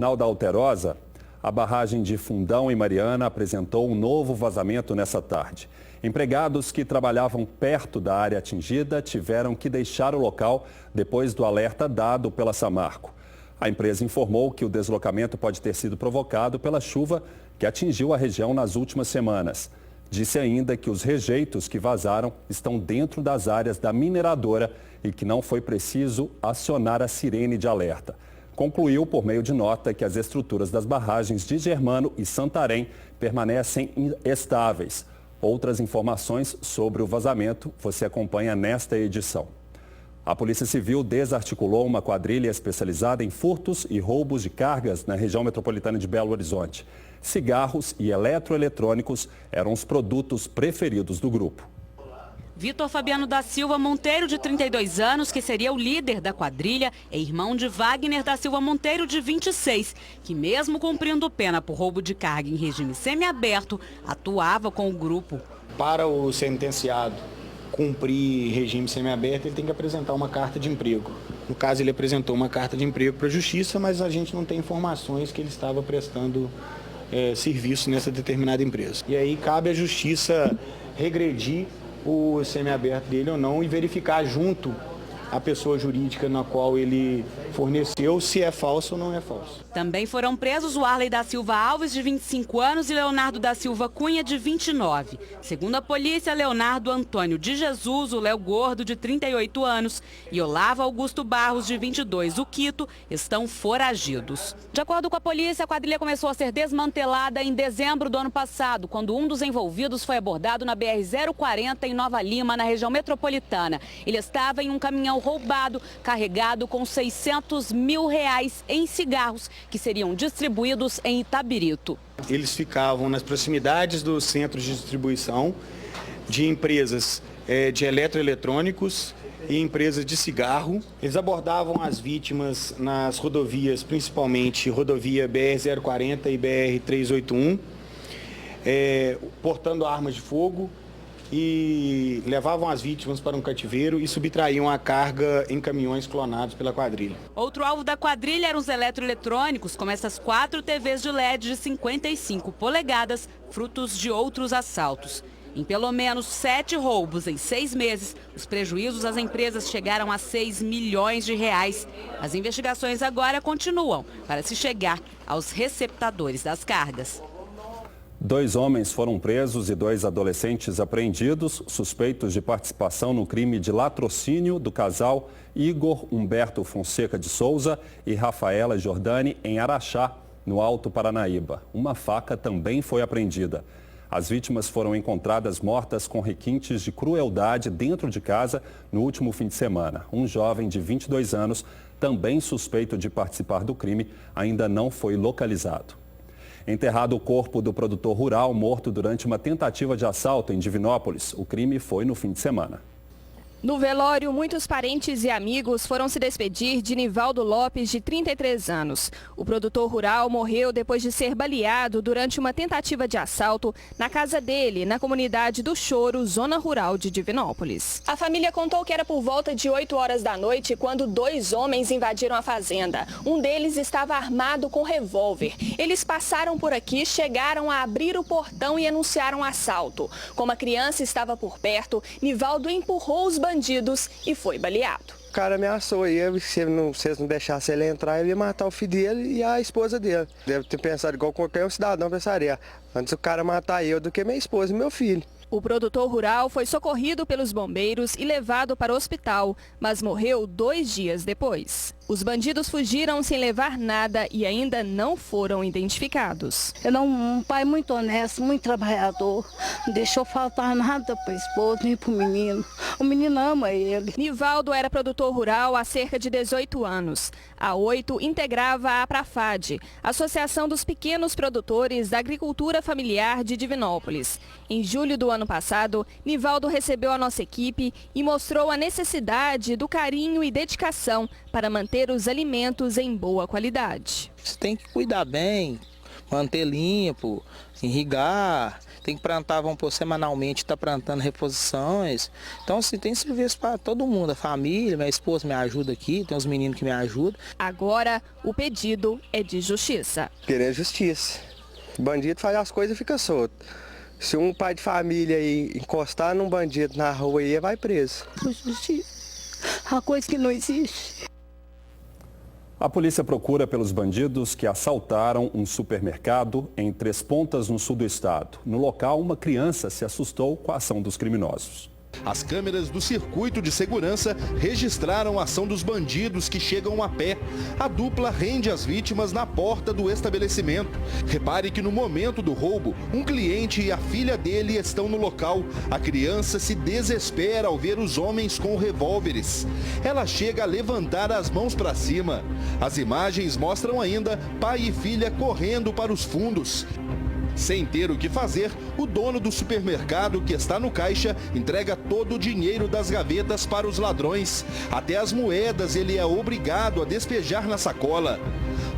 Na da Alterosa, a barragem de Fundão e Mariana apresentou um novo vazamento nessa tarde. Empregados que trabalhavam perto da área atingida tiveram que deixar o local depois do alerta dado pela Samarco. A empresa informou que o deslocamento pode ter sido provocado pela chuva que atingiu a região nas últimas semanas. Disse ainda que os rejeitos que vazaram estão dentro das áreas da mineradora e que não foi preciso acionar a sirene de alerta. Concluiu por meio de nota que as estruturas das barragens de Germano e Santarém permanecem estáveis. Outras informações sobre o vazamento você acompanha nesta edição. A Polícia Civil desarticulou uma quadrilha especializada em furtos e roubos de cargas na região metropolitana de Belo Horizonte. Cigarros e eletroeletrônicos eram os produtos preferidos do grupo. Vitor Fabiano da Silva Monteiro, de 32 anos, que seria o líder da quadrilha, é irmão de Wagner da Silva Monteiro, de 26, que mesmo cumprindo pena por roubo de carga em regime semiaberto, atuava com o grupo. Para o sentenciado cumprir regime semiaberto, ele tem que apresentar uma carta de emprego. No caso, ele apresentou uma carta de emprego para a Justiça, mas a gente não tem informações que ele estava prestando serviço nessa determinada empresa. E aí cabe à Justiça regredir o semiaberto dele ou não e verificar junto a pessoa jurídica na qual ele forneceu se é falso ou não é falso. Também foram presos o Arley da Silva Alves, de 25 anos, e Leonardo da Silva Cunha, de 29. Segundo a polícia, Leonardo Antônio de Jesus, o Léo Gordo, de 38 anos, e Olavo Augusto Barros, de 22, o Quito, estão foragidos. De acordo com a polícia, a quadrilha começou a ser desmantelada em dezembro do ano passado, quando um dos envolvidos foi abordado na BR-040 em Nova Lima, na região metropolitana. Ele estava em um caminhão roubado, carregado com R$600 mil em cigarros, que seriam distribuídos em Itabirito. Eles ficavam nas proximidades dos centros de distribuição de empresas de eletroeletrônicos e empresas de cigarro. Eles abordavam as vítimas nas rodovias, principalmente rodovia BR-040 e BR-381, portando armas de fogo, e levavam as vítimas para um cativeiro e subtraíam a carga em caminhões clonados pela quadrilha. Outro alvo da quadrilha eram os eletroeletrônicos, como essas 4 TVs de LED de 55 polegadas, frutos de outros assaltos. Em pelo menos 7 roubos em 6 meses, os prejuízos às empresas chegaram a R$6 milhões. As investigações agora continuam para se chegar aos receptadores das cargas. 2 homens foram presos e 2 adolescentes apreendidos, suspeitos de participação no crime de latrocínio do casal Igor Humberto Fonseca de Souza e Rafaela Jordani em Araxá, no Alto Paranaíba. Uma faca também foi apreendida. As vítimas foram encontradas mortas com requintes de crueldade dentro de casa no último fim de semana. Um jovem de 22 anos, também suspeito de participar do crime, ainda não foi localizado. Enterrado o corpo do produtor rural morto durante uma tentativa de assalto em Divinópolis. O crime foi no fim de semana. No velório, muitos parentes e amigos foram se despedir de Nivaldo Lopes, de 33 anos. O produtor rural morreu depois de ser baleado durante uma tentativa de assalto na casa dele, na comunidade do Choro, zona rural de Divinópolis. A família contou que era por volta de 8 horas da noite quando 2 homens invadiram a fazenda. Um deles estava armado com revólver. Eles passaram por aqui, chegaram a abrir o portão e anunciaram o assalto. Como a criança estava por perto, Nivaldo empurrou os bandidos e foi baleado. O cara ameaçou ele, se eles não deixassem ele entrar, ele ia matar o filho dele e a esposa dele. Deve ter pensado igual qualquer cidadão pensaria, antes o cara matar eu do que minha esposa e meu filho. O produtor rural foi socorrido pelos bombeiros e levado para o hospital, mas morreu 2 dias depois. Os bandidos fugiram sem levar nada e ainda não foram identificados. Ele é um pai muito honesto, muito trabalhador. Não deixou faltar nada para a esposa nem para o menino. O menino ama ele. Nivaldo era produtor rural há cerca de 18 anos. Há 8 integrava a Aprafad, Associação dos Pequenos Produtores da Agricultura Familiar de Divinópolis. Em julho do ano passado, Nivaldo recebeu a nossa equipe e mostrou a necessidade do carinho e dedicação para manter os alimentos em boa qualidade. Você tem que cuidar bem, manter limpo, irrigar, tem que plantar, vamos pôr semanalmente, está plantando reposições. Então, assim, tem serviço para todo mundo, a família, minha esposa me ajuda aqui, tem os meninos que me ajudam. Agora, o pedido é de justiça. Querer justiça. O bandido faz as coisas e fica solto. Se um pai de família aí encostar num bandido na rua aí, vai preso. Justiça, a coisa que não existe. A polícia procura pelos bandidos que assaltaram um supermercado em Três Pontas, no sul do estado. No local, uma criança se assustou com a ação dos criminosos. As câmeras do circuito de segurança registraram a ação dos bandidos que chegam a pé. A dupla rende as vítimas na porta do estabelecimento. Repare que no momento do roubo, um cliente e a filha dele estão no local. A criança se desespera ao ver os homens com revólveres. Ela chega a levantar as mãos para cima. As imagens mostram ainda pai e filha correndo para os fundos. Sem ter o que fazer, o dono do supermercado, que está no caixa, entrega todo o dinheiro das gavetas para os ladrões. Até as moedas ele é obrigado a despejar na sacola.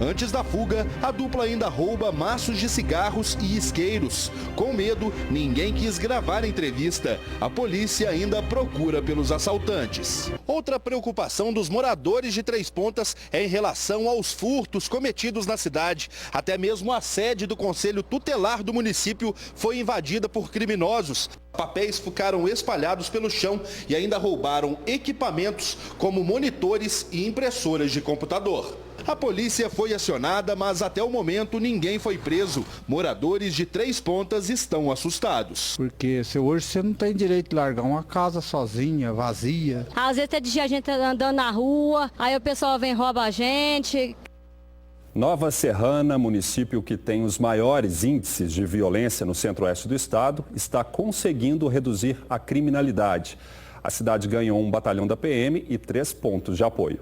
Antes da fuga, a dupla ainda rouba maços de cigarros e isqueiros. Com medo, ninguém quis gravar a entrevista. A polícia ainda procura pelos assaltantes. Outra preocupação dos moradores de Três Pontas é em relação aos furtos cometidos na cidade. Até mesmo a sede do Conselho Tutelar do município foi invadida por criminosos. Papéis ficaram espalhados pelo chão e ainda roubaram equipamentos como monitores e impressoras de computador. A polícia foi acionada, mas até o momento ninguém foi preso. Moradores de Três Pontas estão assustados. Porque hoje você não tem direito de largar uma casa sozinha, vazia. Às vezes é de dia a gente andando na rua, aí o pessoal vem e rouba a gente. Nova Serrana, município que tem os maiores índices de violência no centro-oeste do estado, está conseguindo reduzir a criminalidade. A cidade ganhou um batalhão da PM e 3 pontos de apoio.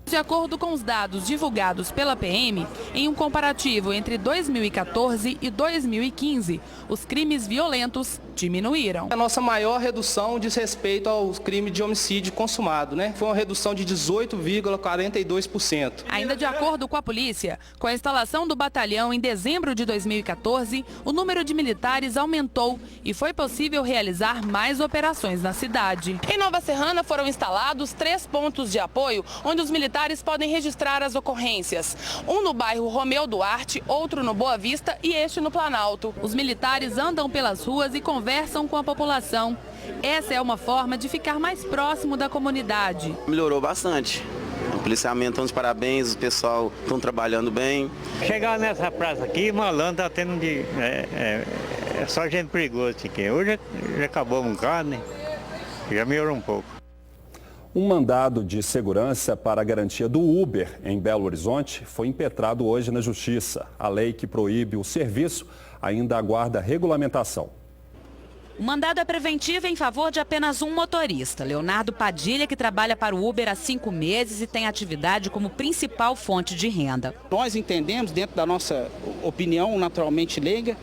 De acordo com os dados divulgados pela PM, em um comparativo entre 2014 e 2015, os crimes violentos diminuíram. A nossa maior redução diz respeito ao crime de homicídio consumado, né? Foi uma redução de 18,42%. Ainda de acordo com a polícia, com a instalação do batalhão em dezembro de 2014, o número de militares aumentou e foi possível realizar mais operações na cidade. Em Nova Serrana foram instalados 3 pontos de apoio, onde os militares podem registrar as ocorrências. Um no bairro Romeu Duarte, outro no Boa Vista e este no Planalto. Os militares andam pelas ruas e conversam com a população. Essa é uma forma de ficar mais próximo da comunidade. Melhorou bastante. O policiamento, estão de parabéns, o pessoal estão trabalhando bem. Chegar nessa praça aqui, malandro está tendo de... É só gente perigosa aqui. Hoje já acabou um carro, né? Já melhorou um pouco. Um mandado de segurança para a garantia do Uber em Belo Horizonte foi impetrado hoje na Justiça. A lei que proíbe o serviço ainda aguarda regulamentação. O mandado é preventivo em favor de apenas um motorista, Leonardo Padilha, que trabalha para o Uber há 5 meses e tem atividade como principal fonte de renda. Nós entendemos, dentro da nossa opinião naturalmente leiga,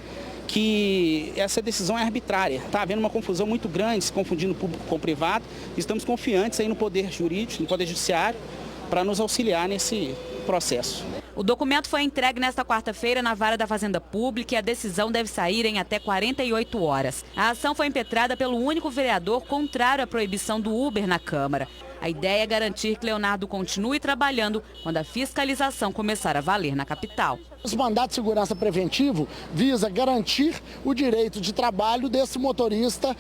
que essa decisão é arbitrária. Está havendo uma confusão muito grande, se confundindo público com privado. Estamos confiantes aí no Poder Jurídico, no Poder Judiciário, para nos auxiliar nesse processo. O documento foi entregue nesta quarta-feira na Vara da Fazenda Pública e a decisão deve sair em até 48 horas. A ação foi impetrada pelo único vereador contrário à proibição do Uber na Câmara. A ideia é garantir que Leonardo continue trabalhando quando a fiscalização começar a valer na capital. Os mandados de segurança preventivo visa garantir o direito de trabalho desse motorista,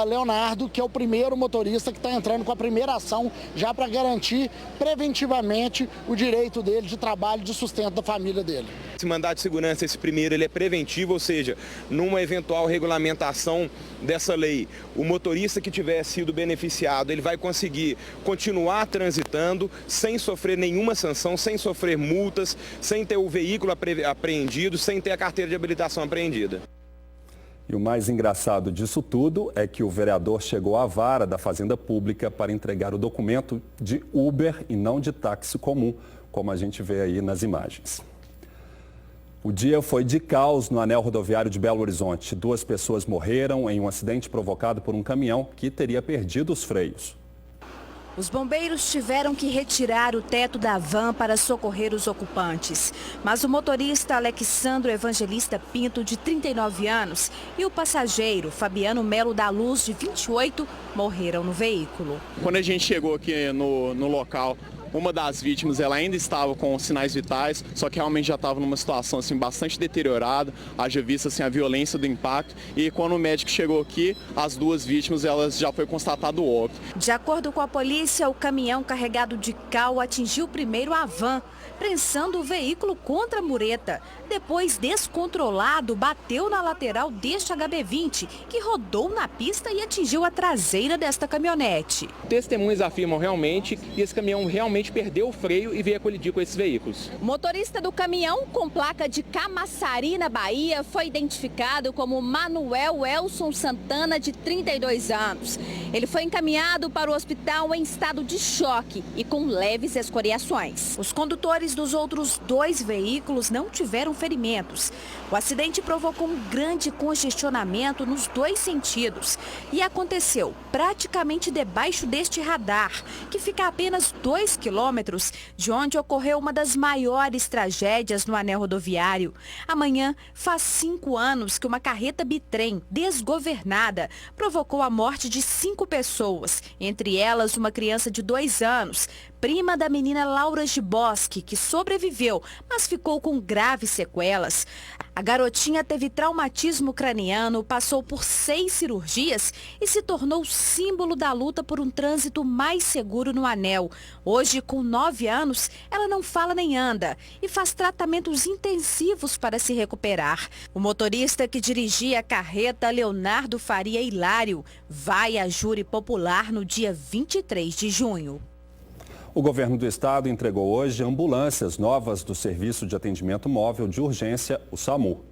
Leonardo, que é o primeiro motorista que está entrando com a primeira ação, já para garantir preventivamente o direito dele de trabalho e de sustento da família dele. Esse mandado de segurança, esse primeiro, ele é preventivo, ou seja, numa eventual regulamentação dessa lei, o motorista que tiver sido beneficiado, ele vai conseguir continuar transitando sem sofrer nenhuma sanção, sem sofrer multas, sem ter o veículo apreendido, sem ter a carteira de habilitação apreendida. E o mais engraçado disso tudo é que o vereador chegou à Vara da Fazenda Pública para entregar o documento de Uber e não de táxi comum, como a gente vê aí nas imagens. O dia foi de caos no anel rodoviário de Belo Horizonte. 2 pessoas morreram em um acidente provocado por um caminhão que teria perdido os freios. Os bombeiros tiveram que retirar o teto da van para socorrer os ocupantes. Mas o motorista Alexandro Evangelista Pinto, de 39 anos, e o passageiro Fabiano Melo da Luz, de 28, morreram no veículo. Quando a gente chegou aqui no local, uma das vítimas ela ainda estava com sinais vitais, só que realmente já estava numa situação assim, bastante deteriorada, haja vista assim, a violência do impacto. E quando o médico chegou aqui, as duas vítimas elas já foi constatado o óbito. De acordo com a polícia, o caminhão carregado de cal atingiu primeiro a van, prensando o veículo contra a mureta. Depois, descontrolado, bateu na lateral deste HB20, que rodou na pista e atingiu a traseira desta caminhonete. Testemunhas afirmam realmente que esse caminhão realmente perdeu o freio e veio a colidir com esses veículos. O motorista do caminhão, com placa de Camaçari, na Bahia, foi identificado como Manuel Elson Santana, de 32 anos. Ele foi encaminhado para o hospital em estado de choque e com leves escoriações. Os condutores dos outros 2 veículos não tiveram ferimentos. O acidente provocou um grande congestionamento nos 2 sentidos e aconteceu praticamente debaixo deste radar, que fica a apenas 2 quilômetros de onde ocorreu uma das maiores tragédias no anel rodoviário. Amanhã faz 5 anos que uma carreta bitrem desgovernada provocou a morte de 5 pessoas, entre elas uma criança de 2 anos, prima da menina Laura Giboschi, que sobreviveu, mas ficou com graves sequelas. A garotinha teve traumatismo craniano, passou por 6 cirurgias e se tornou símbolo da luta por um trânsito mais seguro no anel. Hoje, com 9 anos, ela não fala nem anda e faz tratamentos intensivos para se recuperar. O motorista que dirigia a carreta, Leonardo Faria Hilário, vai a júri popular no dia 23 de junho. O governo do estado entregou hoje ambulâncias novas do Serviço de Atendimento Móvel de Urgência, o SAMU.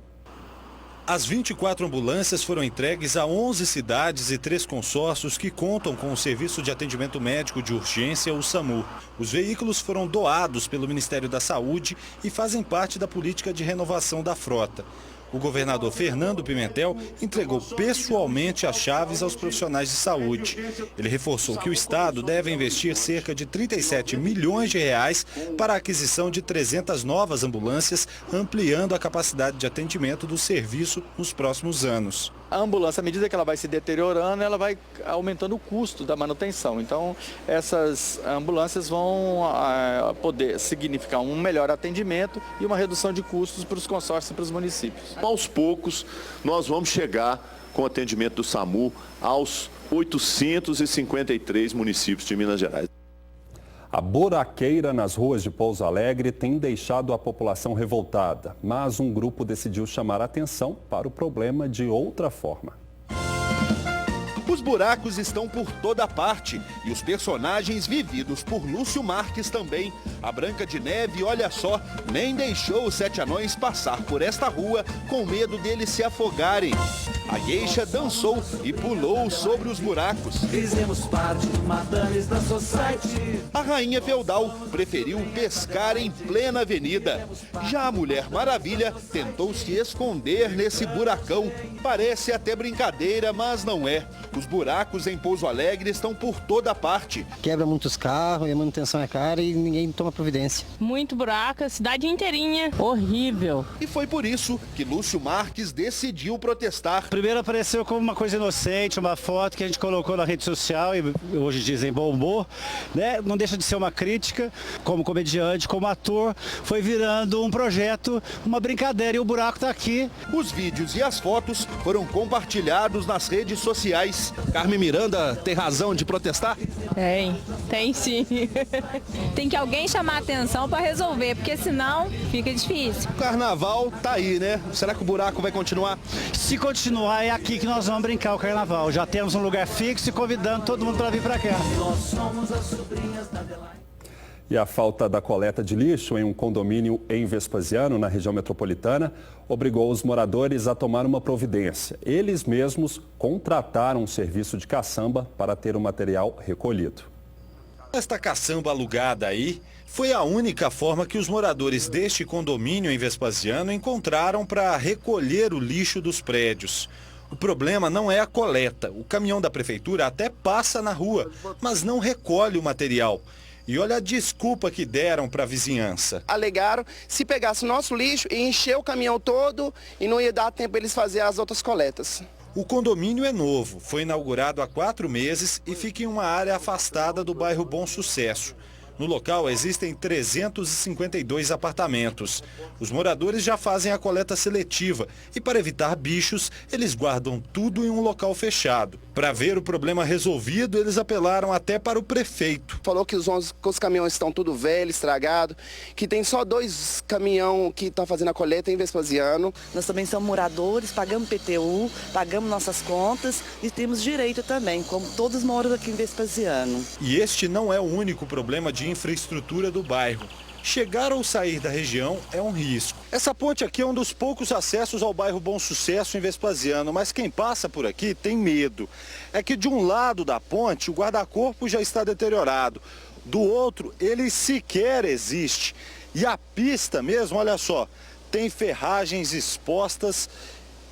As 24 ambulâncias foram entregues a 11 cidades e 3 consórcios que contam com o Serviço de Atendimento Médico de Urgência, o SAMU. Os veículos foram doados pelo Ministério da Saúde e fazem parte da política de renovação da frota. O governador Fernando Pimentel entregou pessoalmente as chaves aos profissionais de saúde. Ele reforçou que o estado deve investir cerca de 37 milhões de reais para a aquisição de 300 novas ambulâncias, ampliando a capacidade de atendimento do serviço nos próximos anos. A ambulância, à medida que ela vai se deteriorando, ela vai aumentando o custo da manutenção. Então, essas ambulâncias vão poder significar um melhor atendimento e uma redução de custos para os consórcios e para os municípios. Aos poucos, nós vamos chegar com o atendimento do SAMU aos 853 municípios de Minas Gerais. A buraqueira nas ruas de Pouso Alegre tem deixado a população revoltada, mas um grupo decidiu chamar a atenção para o problema de outra forma. Os buracos estão por toda parte e os personagens vividos por Lúcio Marques também. A Branca de Neve, olha só, nem deixou os 7 anões passar por esta rua com medo deles se afogarem. A Geisha dançou e pulou sobre os buracos. Fizemos parte do Madames da Society. A Rainha Feudal preferiu pescar em plena avenida. Já a Mulher Maravilha tentou se esconder nesse buracão. Parece até brincadeira, mas não é. Os buracos em Pouso Alegre estão por toda parte. Quebra muitos carros e a manutenção é cara e ninguém toma providência. Muito buraco, a cidade inteirinha. Horrível. E foi por isso que Lúcio Marques decidiu protestar. Primeiro apareceu como uma coisa inocente, uma foto que a gente colocou na rede social e hoje dizem bombou, né? Não deixa de ser uma crítica, como comediante, como ator, foi virando um projeto, uma brincadeira e o buraco está aqui. Os vídeos e as fotos foram compartilhados nas redes sociais. Carmen Miranda tem razão de protestar? Tem sim. Tem que alguém chamar a atenção para resolver, porque senão fica difícil. O carnaval tá aí, né? Será que o buraco vai continuar? Se continuar, é aqui que nós vamos brincar o carnaval. Já temos um lugar fixo e convidando todo mundo para vir para cá. Nós somos as sobrinhas da Adelaide. E a falta da coleta de lixo em um condomínio em Vespasiano, na região metropolitana, obrigou os moradores a tomar uma providência. Eles mesmos contrataram um serviço de caçamba para ter o material recolhido. Esta caçamba alugada aí foi a única forma que os moradores deste condomínio em Vespasiano encontraram para recolher o lixo dos prédios. O problema não é a coleta. O caminhão da prefeitura até passa na rua, mas não recolhe o material. E olha a desculpa que deram para a vizinhança. Alegaram se pegasse o nosso lixo e encher o caminhão todo e não ia dar tempo eles fazerem as outras coletas. O condomínio é novo, foi inaugurado há 4 meses e fica em uma área afastada do bairro Bom Sucesso. No local existem 352 apartamentos. Os moradores já fazem a coleta seletiva e, para evitar bichos, eles guardam tudo em um local fechado. Para ver o problema resolvido, eles apelaram até para o prefeito. Falou que os caminhões estão tudo velho, estragado, que tem só 2 caminhões que estão fazendo a coleta em Vespasiano. Nós também somos moradores, pagamos PTU, pagamos nossas contas e temos direito também, como todos moram aqui em Vespasiano. E este não é o único problema de infraestrutura do bairro. Chegar ou sair da região é um risco. Essa ponte aqui é um dos poucos acessos ao bairro Bom Sucesso em Vespasiano, mas quem passa por aqui tem medo. É que de um lado da ponte o guarda-corpo já está deteriorado, do outro ele sequer existe. E a pista mesmo, olha só, tem ferragens expostas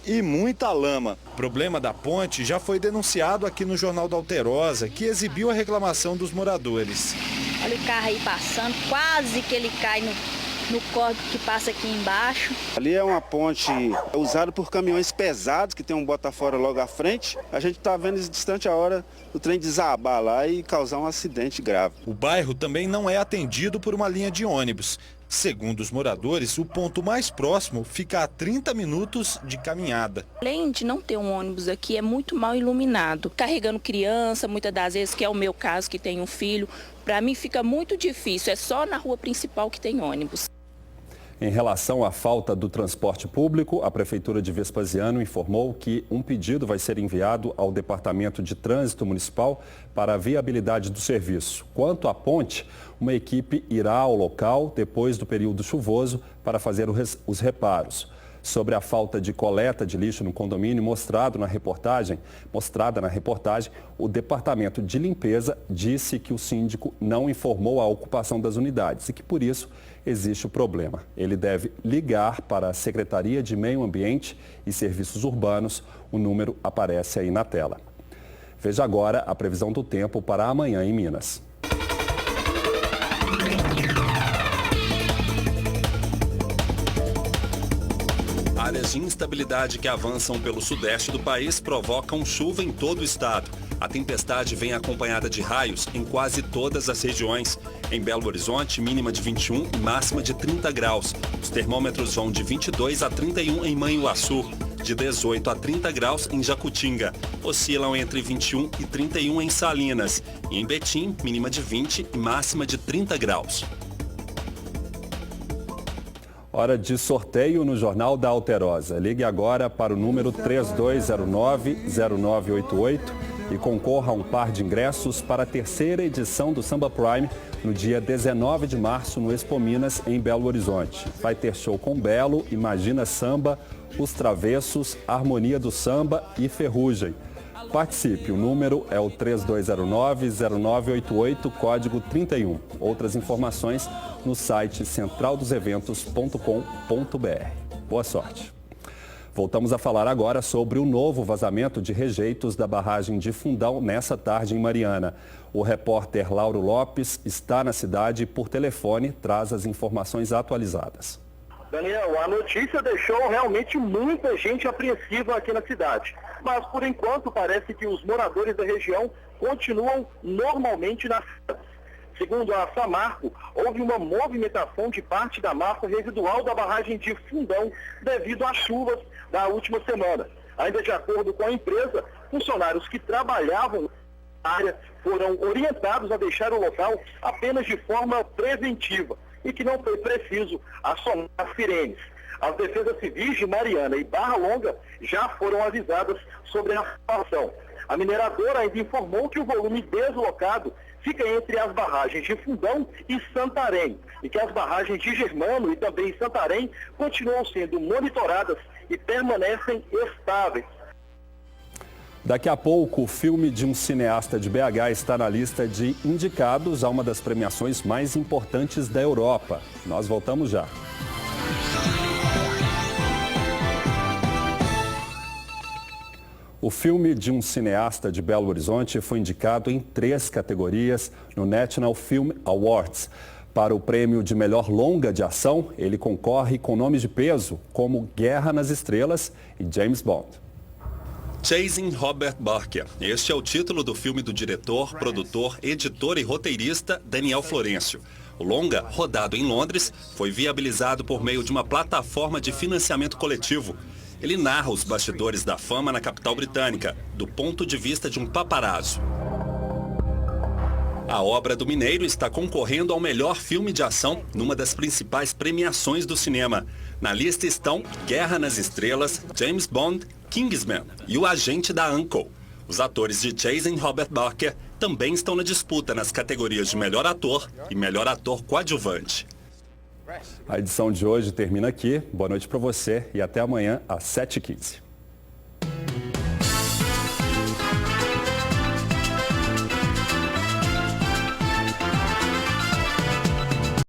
e muita lama. O problema da ponte já foi denunciado aqui no Jornal da Alterosa, que exibiu a reclamação dos moradores. Olha o carro aí passando, quase que ele cai no córrego que passa aqui embaixo. Ali é uma ponte usada por caminhões pesados, que tem um bota-fora logo à frente. A gente está vendo distante a hora do trem desabar lá e causar um acidente grave. O bairro também não é atendido por uma linha de ônibus. Segundo os moradores, o ponto mais próximo fica a 30 minutos de caminhada. Além de não ter um ônibus aqui, é muito mal iluminado. Carregando criança, muitas das vezes, que é o meu caso, que tem um filho, para mim fica muito difícil. É só na rua principal que tem ônibus. Em relação à falta do transporte público, a Prefeitura de Vespasiano informou que um pedido vai ser enviado ao Departamento de Trânsito Municipal para a viabilidade do serviço. Quanto à ponte, uma equipe irá ao local depois do período chuvoso para fazer os reparos. Sobre a falta de coleta de lixo no condomínio mostrada na reportagem, o Departamento de Limpeza disse que o síndico não informou a ocupação das unidades e que, por isso, existe o problema. Ele deve ligar para a Secretaria de Meio Ambiente e Serviços Urbanos. O número aparece aí na tela. Veja agora a previsão do tempo para amanhã em Minas. Áreas de instabilidade que avançam pelo sudeste do país provocam chuva em todo o estado. A tempestade vem acompanhada de raios em quase todas as regiões. Em Belo Horizonte, mínima de 21 e máxima de 30 graus. Os termômetros vão de 22 a 31 em Manhuaçu, de 18 a 30 graus em Jacutinga. Oscilam entre 21 e 31 em Salinas. E em Betim, mínima de 20 e máxima de 30 graus. Hora de sorteio no Jornal da Alterosa. Ligue agora para o número 3209-0988 e concorra a um par de ingressos para a terceira edição do Samba Prime no dia 19 de março no Expo Minas, em Belo Horizonte. Vai ter show com Belo, Imagina Samba, Os Travessos, Harmonia do Samba e Ferrugem. Participe, o número é o 3209-0988, código 31. Outras informações no site centraldoseventos.com.br. Boa sorte. Voltamos a falar agora sobre o novo vazamento de rejeitos da barragem de Fundão nessa tarde em Mariana. O repórter Lauro Lopes está na cidade e por telefone traz as informações atualizadas. Daniel, a notícia deixou realmente muita gente apreensiva aqui na cidade. Mas, por enquanto, parece que os moradores da região continuam normalmente nas cidades. Segundo a Samarco, houve uma movimentação de parte da massa residual da barragem de Fundão devido às chuvas da última semana. Ainda de acordo com a empresa, funcionários que trabalhavam na área foram orientados a deixar o local apenas de forma preventiva e que não foi preciso acionar as sirenes. As defesas civis de Mariana e Barra Longa já foram avisadas sobre a situação. A mineradora ainda informou que o volume deslocado fica entre as barragens de Fundão e Santarém e que as barragens de Germano e também Santarém continuam sendo monitoradas e permanecem estáveis. Daqui a pouco, o filme de um cineasta de BH está na lista de indicados a uma das premiações mais importantes da Europa. Nós voltamos já. O filme de um cineasta de Belo Horizonte foi indicado em 3 categorias no National Film Awards. Para o prêmio de melhor longa de ação, ele concorre com nomes de peso como Guerra nas Estrelas e James Bond. Chasing Robert Barker. Este é o título do filme do diretor, produtor, editor e roteirista Daniel Florencio. O longa, rodado em Londres, foi viabilizado por meio de uma plataforma de financiamento coletivo. Ele narra os bastidores da fama na capital britânica, do ponto de vista de um paparazzo. A obra do mineiro está concorrendo ao melhor filme de ação numa das principais premiações do cinema. Na lista estão Guerra nas Estrelas, James Bond, Kingsman e O Agente da Uncle. Os atores de Chasing Robert Barker também estão na disputa nas categorias de melhor ator e melhor ator coadjuvante. A edição de hoje termina aqui. Boa noite para você e até amanhã às 7h15.